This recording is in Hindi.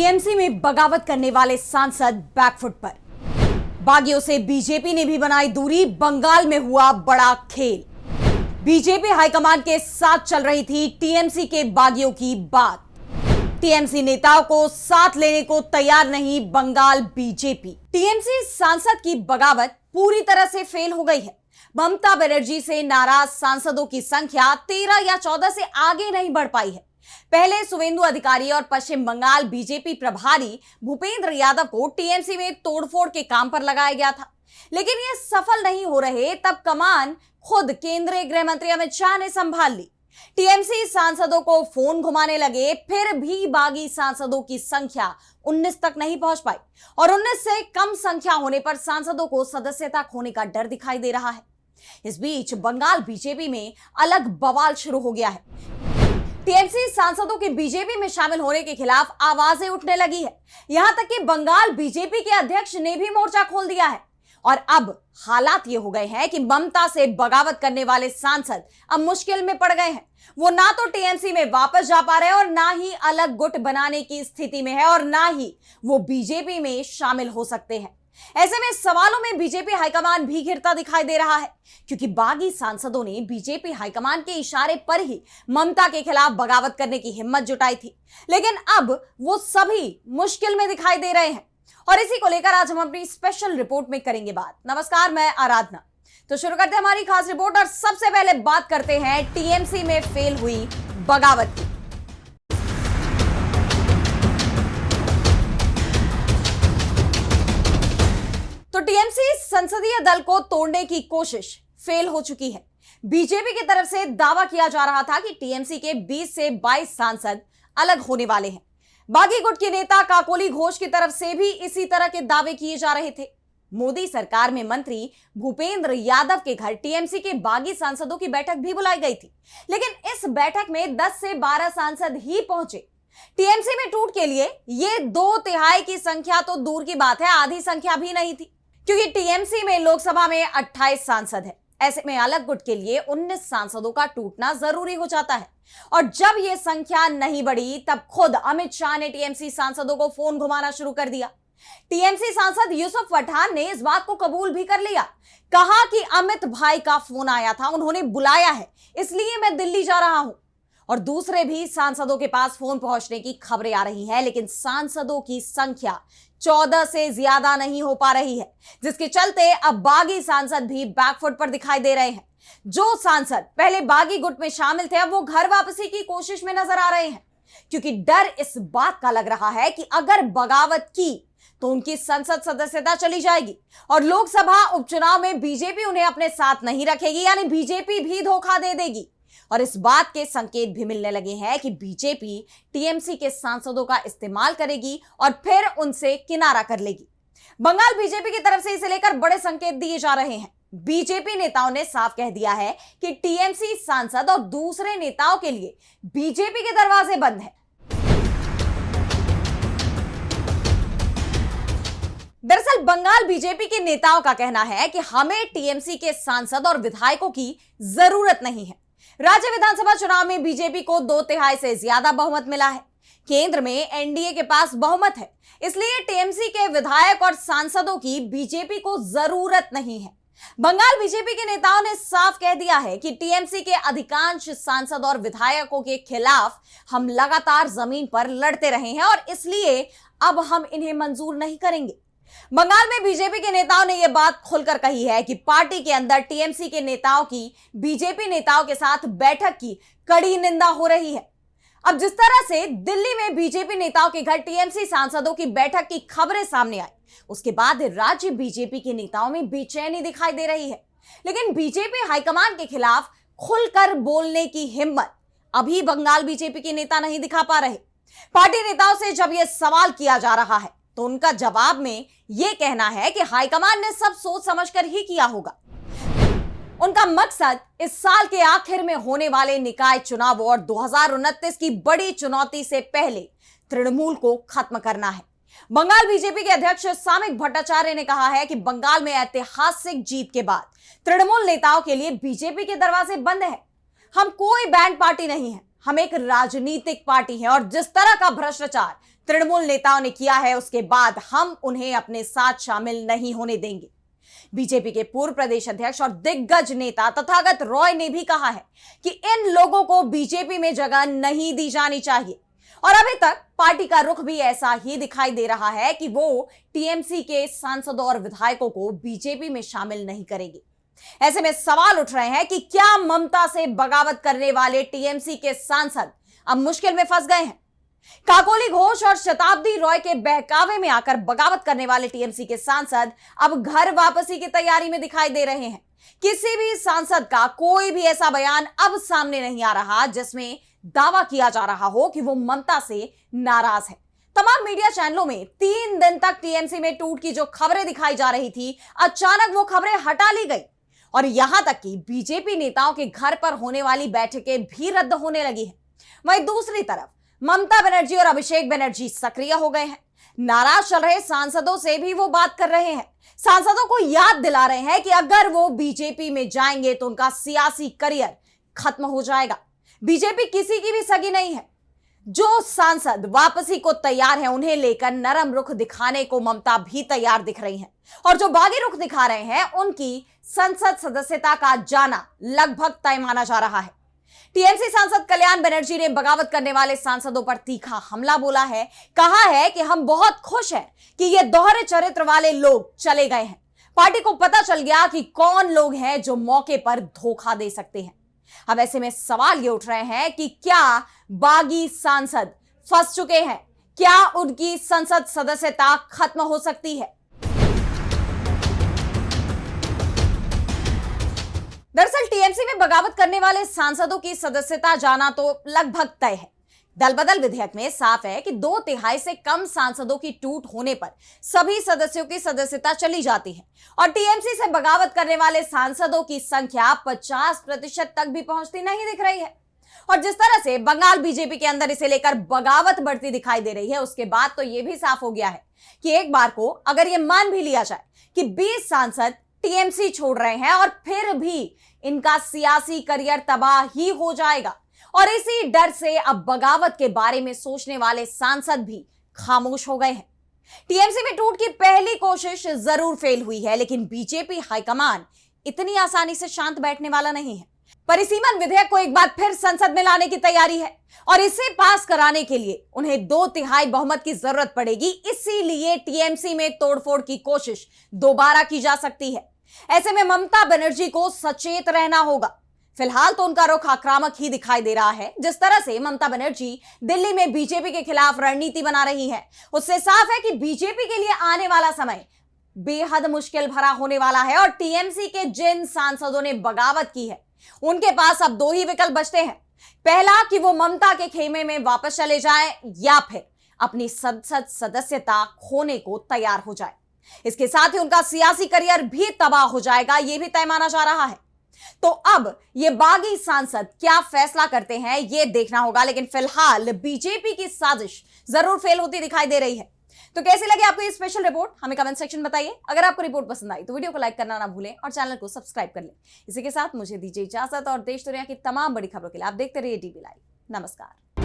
टीएमसी में बगावत करने वाले सांसद बैकफुट पर। बागियों से बीजेपी ने भी बनाई दूरी, बंगाल में हुआ बड़ा खेल। बीजेपी हाईकमान के साथ चल रही थी टीएमसी के बागियों की बात। टीएमसी नेताओं को साथ लेने को तैयार नहीं बंगाल बीजेपी। टीएमसी सांसद की बगावत पूरी तरह से फेल हो गई है। ममता बनर्जी से नाराज सांसदों की संख्या 13 या 14 से आगे नहीं बढ़ पाई है। पहले सुवेंदु अधिकारी और पश्चिम बंगाल बीजेपी प्रभारी भूपेंद्र यादव को टीएमसी में तोड़फोड़ के काम पर लगाया गया था, लेकिन ये सफल नहीं हो रहे तब कमान खुद केंद्रीय गृह मंत्री अमित शाह ने संभाल ली। टीएमसी सांसदों को फोन घुमाने लगे, फिर भी बागी सांसदों की संख्या 19 तक नहीं पहुंच पाई और 19 से कम संख्या होने पर सांसदों को सदस्यता खोने का डर दिखाई दे रहा है। इस बीच बंगाल बीजेपी में अलग बवाल शुरू हो गया है। टीएमसी सांसदों के बीजेपी में शामिल होने के खिलाफ आवाजें उठने लगी है। यहां तक कि बंगाल बीजेपी के अध्यक्ष ने भी मोर्चा खोल दिया है और अब हालात ये हो गए हैं कि ममता से बगावत करने वाले सांसद अब मुश्किल में पड़ गए हैं। वो ना तो टीएमसी में वापस जा पा रहे और ना ही अलग गुट बनाने की स्थिति में है और ना ही वो बीजेपी में शामिल हो सकते हैं। ऐसे में सवालों में बीजेपी हाईकमान भी घिरता दिखाई दे रहा है, क्योंकि बागी सांसदों ने बीजेपी हाईकमान के इशारे पर ही ममता के खिलाफ बगावत करने की हिम्मत जुटाई थी, लेकिन अब वो सभी मुश्किल में दिखाई दे रहे हैं और इसी को लेकर आज हम अपनी स्पेशल रिपोर्ट में करेंगे बात। नमस्कार, मैं आराधना। तो शुरू करते हैं हमारी खास रिपोर्ट और सबसे पहले बात करते हैं टीएमसी में फेल हुई बगावत की। तो टीएमसी संसदीय दल को तोड़ने की कोशिश फेल हो चुकी है। बीजेपी की तरफ से दावा किया जा रहा था कि टीएमसी के 20 से 22 सांसद अलग होने वाले हैं। बागी गुट के नेता काकोली घोष की तरफ से भी इसी तरह के दावे किए जा रहे थे। मोदी सरकार में मंत्री भूपेंद्र यादव के घर टीएमसी के बागी सांसदों की बैठक भी बुलाई गई थी, लेकिन इस बैठक में 10 से 12 सांसद ही पहुंचे। टीएमसी में टूट के लिए ये 2/3 की संख्या तो दूर की बात है, आधी संख्या भी नहीं थी, क्योंकि टीएमसी में लोकसभा में 28 सांसद हैं। ऐसे में अलग गुट के लिए 19 सांसदों का टूटना जरूरी हो जाता है और जब यह संख्या नहीं बढ़ी तब खुद अमित शाह ने टीएमसी सांसदों को फोन घुमाना शुरू कर दिया। टीएमसी सांसद यूसुफ पठान ने इस बात को कबूल भी कर लिया, कहा कि अमित भाई का फोन आया था, उन्होंने बुलाया है, इसलिए मैं दिल्ली जा रहा हूं। और दूसरे भी सांसदों के पास फोन पहुंचने की खबरें आ रही हैं, लेकिन सांसदों की संख्या 14 से ज्यादा नहीं हो पा रही है, जिसके चलते अब बागी सांसद भी बैकफुट पर दिखाई दे रहे हैं। जो सांसद पहले बागी गुट में शामिल थे अब वो घर वापसी की कोशिश में नजर आ रहे हैं, क्योंकि डर इस बात का लग रहा है कि अगर बगावत की तो उनकी संसद सदस्यता चली जाएगी और लोकसभा उपचुनाव में बीजेपी उन्हें अपने साथ नहीं रखेगी, यानी बीजेपी भी धोखा दे देगी। और इस बात के संकेत भी मिलने लगे हैं कि बीजेपी टीएमसी के सांसदों का इस्तेमाल करेगी और फिर उनसे किनारा कर लेगी। बंगाल बीजेपी की तरफ से इसे लेकर बड़े संकेत दिए जा रहे हैं। बीजेपी नेताओं ने साफ कह दिया है कि टीएमसी सांसद और दूसरे नेताओं के लिए बीजेपी के दरवाजे बंद हैं। दरअसल बंगाल बीजेपी के नेताओं का कहना है कि हमें टीएमसी के सांसद और विधायकों की जरूरत नहीं है। राज्य विधानसभा चुनाव में बीजेपी को 2/3 से ज्यादा बहुमत मिला है। केंद्र में एनडीए के पास बहुमत है, इसलिए टीएमसी के विधायक और सांसदों की बीजेपी को जरूरत नहीं है। बंगाल बीजेपी के नेताओं ने साफ कह दिया है कि टीएमसी के अधिकांश सांसद और विधायकों के खिलाफ हम लगातार जमीन पर लड़ते रहे हैं और इसलिए अब हम इन्हें मंजूर नहीं करेंगे। बंगाल में बीजेपी के नेताओं ने यह बात खुलकर कही है कि पार्टी के अंदर टीएमसी के नेताओं की बीजेपी नेताओं के साथ बैठक की कड़ी निंदा हो रही है। अब जिस तरह से दिल्ली में बीजेपी नेताओं के घर टीएमसी सांसदों की बैठक की खबरें सामने आई, उसके बाद राज्य बीजेपी के नेताओं में बेचैनी दिखाई दे रही है, लेकिन बीजेपी हाईकमान के खिलाफ खुलकर बोलने की हिम्मत अभी बंगाल बीजेपी के नेता नहीं दिखा पा रहे। पार्टी नेताओं से जब यह सवाल किया जा रहा है तो उनका जवाब में यह कहना है कि हाईकमान ने सब सोच समझकर ही किया होगा। उनका मकसद इस साल के आखिर में होने वाले निकाय चुनाव और 2029 की बड़ी चुनौती से पहले तृणमूल को खत्म करना है। बंगाल बीजेपी के अध्यक्ष सामिक भट्टाचार्य ने कहा है कि बंगाल में ऐतिहासिक जीत के बाद तृणमूल नेताओं के लिए बीजेपी के दरवाजे बंद है। हम कोई बैंड पार्टी नहीं है, हम एक राजनीतिक पार्टी हैं और जिस तरह का भ्रष्टाचार तृणमूल नेताओं ने किया है, उसके बाद हम उन्हें अपने साथ शामिल नहीं होने देंगे। बीजेपी के पूर्व प्रदेश अध्यक्ष और दिग्गज नेता तथागत रॉय ने भी कहा है कि इन लोगों को बीजेपी में जगह नहीं दी जानी चाहिए। और अभी तक पार्टी का रुख भी ऐसा ही दिखाई दे रहा है कि वो टीएमसी के सांसदों और विधायकों को बीजेपी में शामिल नहीं करेगी। ऐसे में सवाल उठ रहे हैं कि क्या ममता से बगावत करने वाले टीएमसी के सांसद अब मुश्किल में फंस गए हैं? काकोली घोष और शताब्दी रॉय के बहकावे में आकर बगावत करने वाले टीएमसी के सांसद अब घर वापसी की तैयारी में दिखाई दे रहे हैं। किसी भी सांसद का कोई भी ऐसा बयान अब सामने नहीं आ रहा जिसमें दावा किया जा रहा हो कि वो ममता से नाराज है। तमाम मीडिया चैनलों में 3 दिन तक टीएमसी में टूट की जो खबरें दिखाई जा रही थी, अचानक वो खबरें हटा ली गई और यहां तक कि बीजेपी नेताओं के घर पर होने वाली बैठकें भी रद्द होने लगी है। वहीं दूसरी तरफ ममता बनर्जी और अभिषेक बनर्जी सक्रिय हो गए हैं। नाराज चल रहे सांसदों से भी वो बात कर रहे हैं। सांसदों को याद दिला रहे हैं कि अगर वो बीजेपी में जाएंगे तो उनका सियासी करियर खत्म हो जाएगा। बीजेपी किसी की भी सगी नहीं है। जो सांसद वापसी को तैयार हैं, उन्हें लेकर नरम रुख दिखाने को ममता भी तैयार दिख रही हैं और जो बागी रुख दिखा रहे हैं, उनकी संसद सदस्यता का जाना लगभग तय माना जा रहा है। टीएमसी सांसद कल्याण बनर्जी ने बगावत करने वाले सांसदों पर तीखा हमला बोला है। कहा है कि हम बहुत खुश हैं कि ये दोहरे चरित्र वाले लोग चले गए हैं। पार्टी को पता चल गया कि कौन लोग हैं जो मौके पर धोखा दे सकते हैं। अब ऐसे में सवाल ये उठ रहे हैं कि क्या बागी सांसद फंस चुके हैं? क्या उनकी संसद सदस्यता खत्म हो सकती है? दरअसल टीएमसी में बगावत करने वाले सांसदों की सदस्यता जाना तो लगभग तय है। दल बदल विधेयक में साफ है कि 2/3 से कम सांसदों की टूट होने पर सभी सदस्यों की सदस्यता चली जाती है और टीएमसी से बगावत करने वाले सांसदों की संख्या 50% तक भी पहुंचती नहीं दिख रही है। और जिस तरह से बंगाल बीजेपी के अंदर इसे लेकर बगावत बढ़ती दिखाई दे रही है, उसके बाद तो यह भी साफ हो गया है कि एक बार को अगर यह मान भी लिया जाए कि 20 सांसद टीएमसी छोड़ रहे हैं और फिर भी इनका सियासी करियर तबाह ही हो जाएगा और इसी डर से अब बगावत के बारे में सोचने वाले सांसद भी खामोश हो गए हैं। टीएमसी में टूट की पहली कोशिश जरूर फेल हुई है, लेकिन बीजेपी हाईकमान इतनी आसानी से शांत बैठने वाला नहीं है। परिसीमन विधेयक को एक बार फिर संसद में लाने की तैयारी है और इसे पास कराने के लिए उन्हें 2/3 बहुमत की जरूरत पड़ेगी। इसीलिए टीएमसी में तोड़फोड़ की कोशिश दोबारा की जा सकती है। ऐसे में ममता बनर्जी को सचेत रहना होगा। फिलहाल तो उनका रुख आक्रामक ही दिखाई दे रहा है। जिस तरह से ममता बनर्जी दिल्ली में बीजेपी के खिलाफ रणनीति बना रही है, उससे साफ है कि बीजेपी के लिए आने वाला समय बेहद मुश्किल भरा होने वाला है और टीएमसी के जिन सांसदों ने बगावत की है, उनके पास अब 2 ही विकल्प बचते हैं। पहला कि वो ममता के खेमे में वापस चले जाएं या फिर अपनी संसद सदस्यता खोने को तैयार हो जाए। इसके साथ ही उनका सियासी करियर भी तबाह हो जाएगा, यह भी तय माना जा रहा है। तो अब ये बागी सांसद क्या फैसला करते हैं, यह देखना होगा। लेकिन फिलहाल बीजेपी की साजिश जरूर फेल होती दिखाई दे रही है। तो कैसी लगी आपको ये स्पेशल रिपोर्ट, हमें कमेंट सेक्शन बताइए। अगर आपको रिपोर्ट पसंद आई तो वीडियो को लाइक करना ना भूलें और चैनल को सब्सक्राइब कर लें। इसी के साथ मुझे दीजिए इजाजत और देश दुनिया की तमाम बड़ी खबरों के लिए आप देखते रहिए डीबी लाइव। नमस्कार।